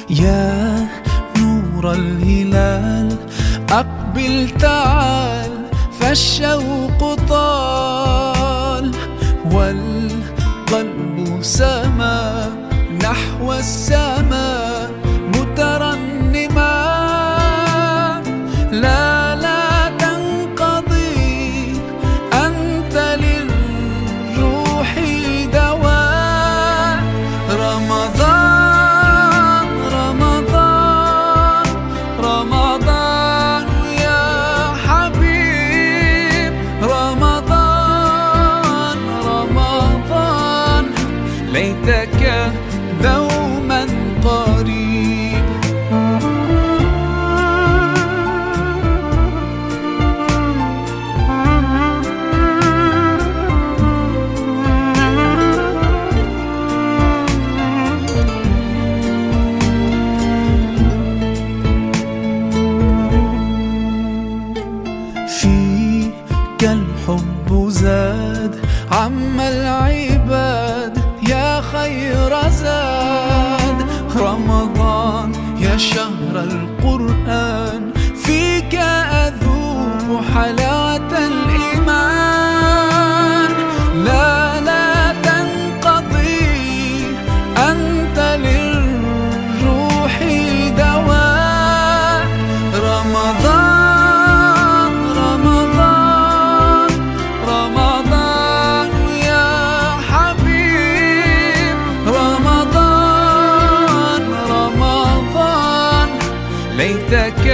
يا نور الهلال أقبل تعال، فالشوق طال والقلب سما نحو السماء مترنما. لا تنقضي، أنت للروح دواء. رمضان رمضان رمضان يا حبيب، رمضان رمضان ليتك دوما قريب. فيك الحب زاد عم العباد، يا خير زاد. رمضان يا شهر القرآن، فيك أذوق حلاوة الإيمان. لا تنقضي، أنت للروح دواء. رمضان رمضان رمضان يا حبيب، رمضان رمضان ليتك